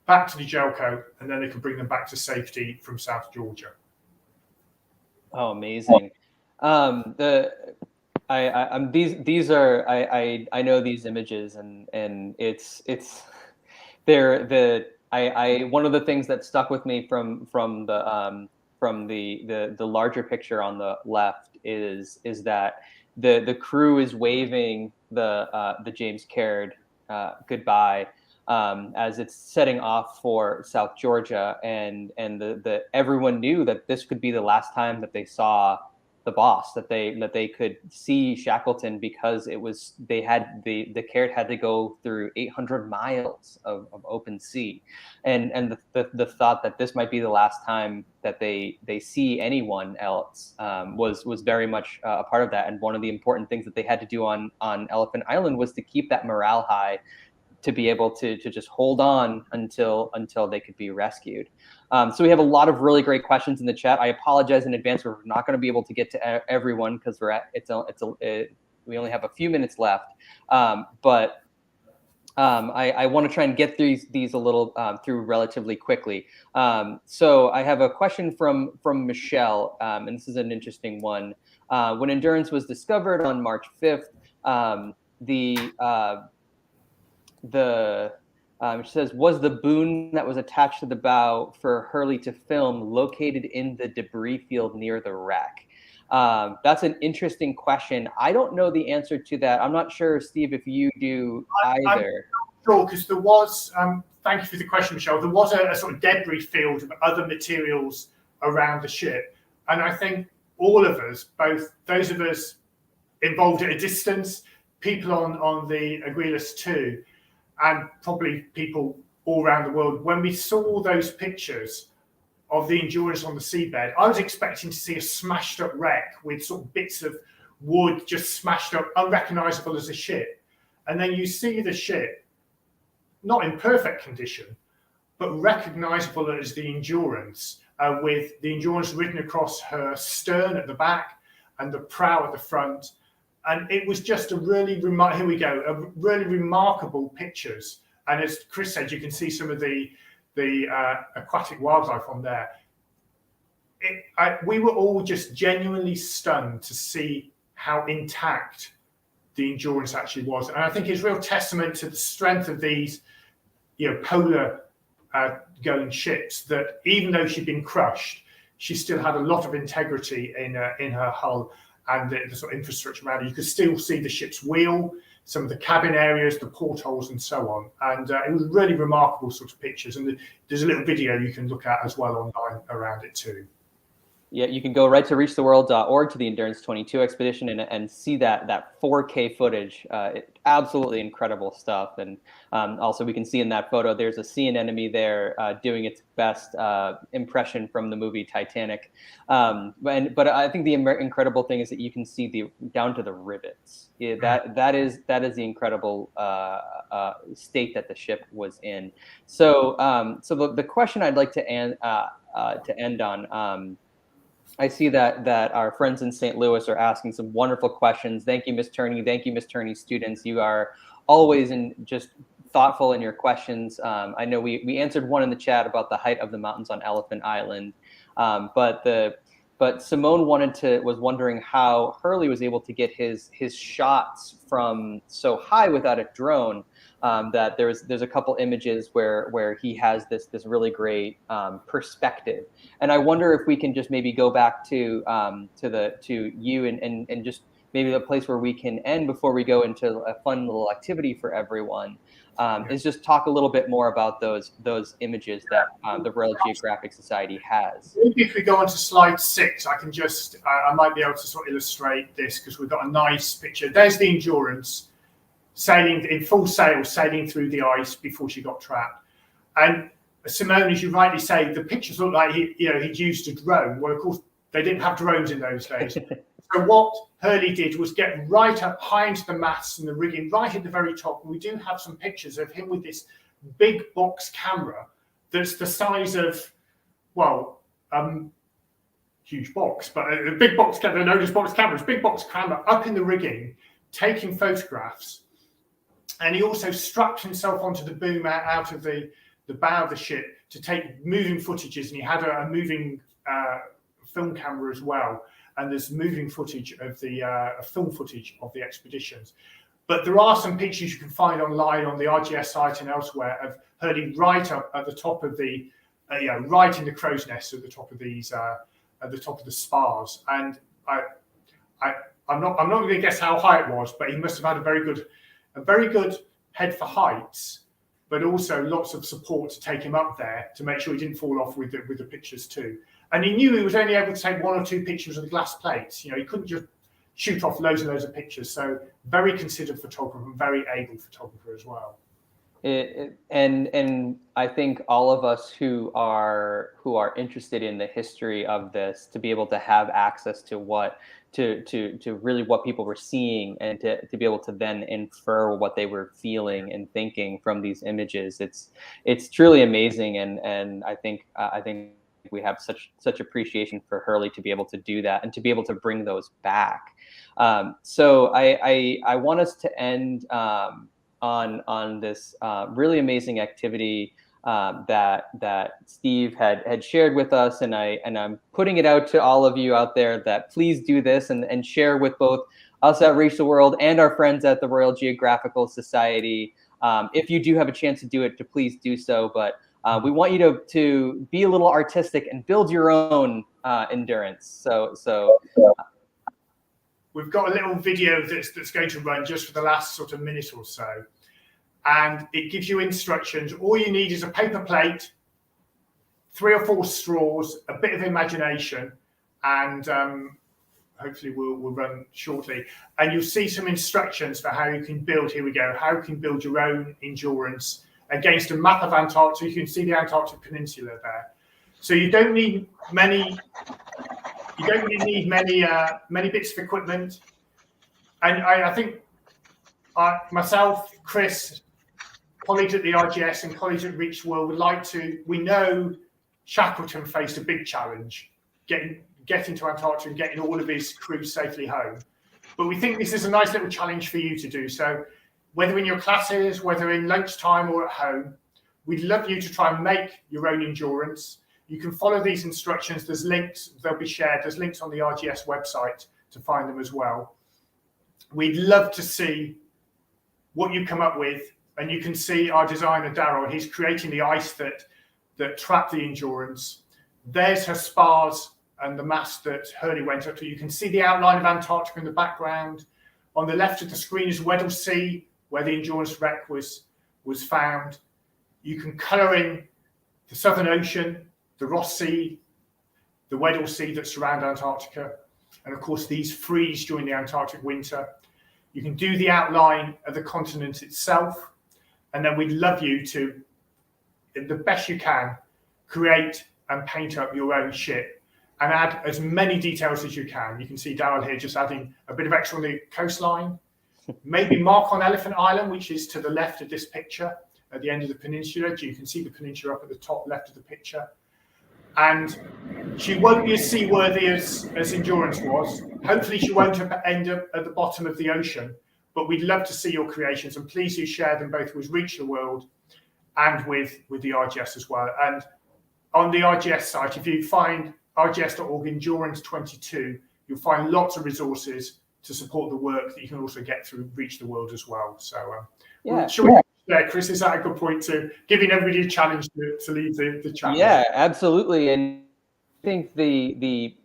back to the Jelco, and then they could bring them back to safety from South Georgia. Oh, amazing! I know these images, and they're one of the things that stuck with me from the larger picture on the left is that the crew is waving the James Caird goodbye as it's setting off for South Georgia, and everyone knew that this could be the last time that they saw the boss, that they could see Shackleton, because the Caird had to go through 800 miles of open sea, and the thought that this might be the last time that they see anyone else was very much a part of that. And one of the important things that they had to do on Elephant Island was to keep that morale high, to be able to just hold on until they could be rescued. So we have a lot of really great questions in the chat. I apologize in advance. We're not going to be able to get to everyone because we only have a few minutes left. But I want to try and get these a little through relatively quickly. So I have a question from Michelle, and this is an interesting one. When Endurance was discovered on March 5th, she says, was the boom that was attached to the bow for Hurley to film located in the debris field near the wreck? That's an interesting question. I don't know the answer to that. I'm not sure, Steve, if you do either. I'm sure, because there was, thank you for the question, Michelle, there was a sort of debris field of other materials around the ship. And I think all of us, both those of us involved at a distance, people on the Aguilas too, and probably people all around the world, when we saw those pictures of the Endurance on the seabed, I was expecting to see a smashed up wreck with sort of bits of wood just smashed up, unrecognizable as a ship. And then you see the ship, not in perfect condition, but recognizable as the Endurance, with the Endurance written across her stern at the back and the prow at the front. And it was just a really remarkable pictures. And as Chris said, you can see some of the aquatic wildlife on there. We were all just genuinely stunned to see how intact the Endurance actually was. And I think it's a real testament to the strength of these, polar going ships, that even though she'd been crushed, she still had a lot of integrity in her hull and the sort of infrastructure around it. You could still see the ship's wheel, some of the cabin areas, the portholes, and so on. And it was really remarkable sort of pictures. And there's a little video you can look at as well online around it too. Yeah, you can go right to reachtheworld.org to the Endurance22 Expedition and see that 4K footage. Absolutely incredible stuff. And also we can see in that photo, there's a sea anemone there doing its best impression from the movie Titanic. But I think the incredible thing is that you can see down to the rivets. Yeah, that is the incredible state that the ship was in. So the question I'd like to end on. I see that our friends in St. Louis are asking some wonderful questions. Thank you, Ms. Turney. Thank you, Ms. Turney students. You are always just thoughtful in your questions. I know we answered one in the chat about the height of the mountains on Elephant Island, but Simone was wondering how Hurley was able to get his shots from so high without a drone. That there's a couple images where he has this really great perspective, and I wonder if we can just maybe go back to you and just maybe the place where we can end before we go into a fun little activity for everyone. Is just talk a little bit more about those images that the Royal Geographic Society has. If we go on to slide 6, I can just I might be able to sort of illustrate this because we've got a nice picture. There's the Endurance sailing in full sail, sailing through the ice before she got trapped. And Simone, as you rightly say, the pictures look like he'd used a drone. Well, of course, they didn't have drones in those days. So what Hurley did was get right up high into the masts and the rigging, right at the very top. And we do have some pictures of him with this big box camera that's the size of, well, huge box, but a big box camera, known as box cameras, big box camera up in the rigging, taking photographs. And he also strapped himself onto the boom out of the bow of the ship to take moving footages. And he had a moving film camera as well. And there's moving footage of film footage of the expeditions. But there are some pictures you can find online on the RGS site and elsewhere of Hurley right up at the top of the, right in the crow's nest at the top of these, at the top of the spars. And I'm not going to guess how high it was, but he must have had a very good head for heights, but also lots of support to take him up there to make sure he didn't fall off with the pictures too. And he knew he was only able to take 1 or 2 pictures of the glass plates. He couldn't just shoot off loads and loads of pictures. So very considered photographer and very able photographer as well. And I think all of us who are interested in the history of this, to be able to have access to really what people were seeing, and to be able to then infer what they were feeling and thinking from these images, it's truly amazing. And I think we have such appreciation for Hurley to be able to do that and to be able to bring those back. So I want us to end on this really amazing activity that Steve had shared with us, and I'm putting it out to all of you out there that please do this and share with both us at Reach the World and our friends at the Royal Geographical Society. If you do have a chance to do it, to please do so. But we want you to be a little artistic and build your own endurance. So we've got a little video that's going to run just for the last sort of minute or so. And it gives you instructions. All you need is a paper plate, 3 or 4 straws, a bit of imagination, and hopefully we'll run shortly. And you'll see some instructions for how you can build, here we go, how you can build your own endurance against a map of Antarctica. You can see the Antarctic Peninsula there. So you don't need many bits of equipment. And I think myself, Chris, colleagues at the RGS and colleagues at Reach the World we know Shackleton faced a big challenge getting to Antarctica and getting all of his crew safely home. But we think this is a nice little challenge for you to do. So whether in your classes, whether in lunchtime or at home, we'd love you to try and make your own endurance. You can follow these instructions. There's links, they'll be shared. There's links on the RGS website to find them as well. We'd love to see what you come up with. And you can see our designer, Darryl, he's creating the ice that trapped the Endurance. There's her spars and the mast that Hurley went up to. You can see the outline of Antarctica in the background. On the left of the screen is Weddell Sea, where the Endurance wreck was found. You can colour in the Southern Ocean, the Ross Sea, the Weddell Sea that surround Antarctica. And of course, these freeze during the Antarctic winter. You can do the outline of the continent itself. And then we'd love you to, the best you can, create and paint up your own ship and add as many details as you can. You can see Darryl here just adding a bit of extra on the coastline. Maybe mark on Elephant Island, which is to the left of this picture, at the end of the peninsula. You can see the peninsula up at the top left of the picture. And she won't be as seaworthy as Endurance was. Hopefully she won't end up at the bottom of the ocean, but we'd love to see your creations, and please do share them both with Reach the World and with the RGS as well. And on the RGS site, if you find rgs.org Endurance22, you'll find lots of resources to support the work that you can also get through Reach the World as well. So yeah, sure. Yeah, Chris, is that a good point to giving everybody a challenge to leave the chat? Yeah, absolutely. And I think the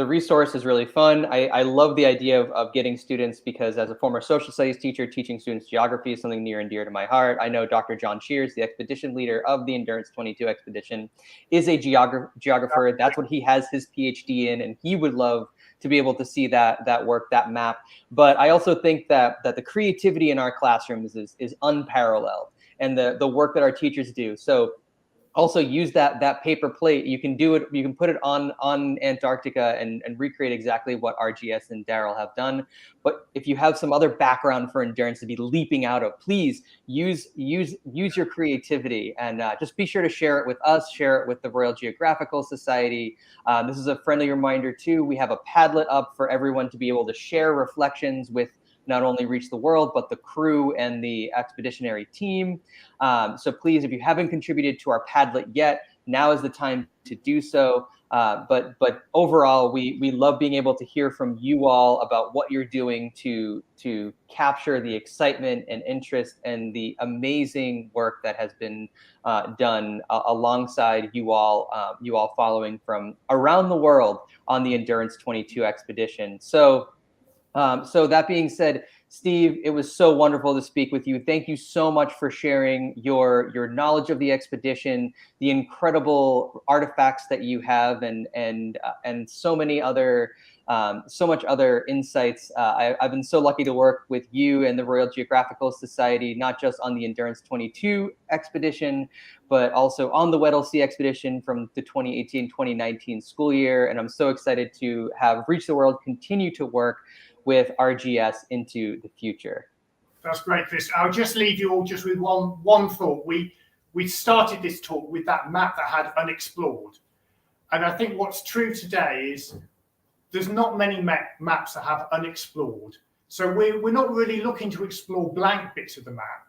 resource is really fun. I love the idea of getting students, because as a former social studies teacher, teaching students geography is something near and dear to my heart. I know Dr. John Shears, the expedition leader of the Endurance22 expedition, is a geographer. That's what he has his PhD in, and he would love to be able to see that work, that map. But I also think that the creativity in our classrooms is unparalleled, and the work that our teachers do. So also use that paper plate. You can do it. You can put it on Antarctica and recreate exactly what RGS and Daryl have done. But if you have some other background for endurance to be leaping out of, please use your creativity, and just be sure to share it with us. Share it with the Royal Geographical Society. This is a friendly reminder too. We have a Padlet up for everyone to be able to share reflections with not only Reach the World, but the crew and the expeditionary team. So please, if you haven't contributed to our Padlet yet, now is the time to do so. But overall, we love being able to hear from you all about what you're doing to capture the excitement and interest and the amazing work that has been done alongside you all following from around the world on the Endurance22 expedition. So that being said, Steve, it was so wonderful to speak with you. Thank you so much for sharing your knowledge of the expedition, the incredible artifacts that you have, and so many other so much other insights. I've been so lucky to work with you and the Royal Geographical Society, not just on the Endurance22 expedition, but also on the Weddell Sea expedition from the 2018-2019 school year. And I'm so excited to have Reach the World continue to work with RGS into the future. That's great, Chris. I'll just leave you all just with one thought. We started this talk with that map that had unexplored. And I think what's true today is there's not many maps that have unexplored. So we're not really looking to explore blank bits of the map.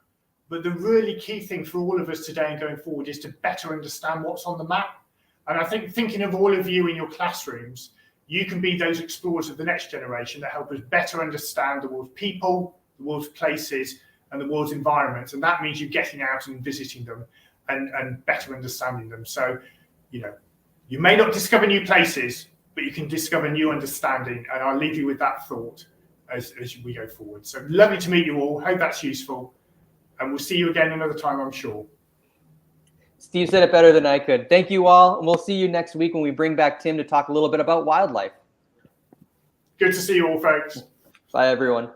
But the really key thing for all of us today and going forward is to better understand what's on the map. And I think thinking of all of you in your classrooms, you can be those explorers of the next generation that help us better understand the world's people, the world's places, and the world's environments. And that means you getting out and visiting them and better understanding them. So, you may not discover new places, but you can discover new understanding. And I'll leave you with that thought as we go forward. So lovely to meet you all. Hope that's useful. And we'll see you again another time, I'm sure. Steve said it better than I could. Thank you all. And we'll see you next week when we bring back Tim to talk a little bit about wildlife. Good to see you all, folks. Bye, everyone.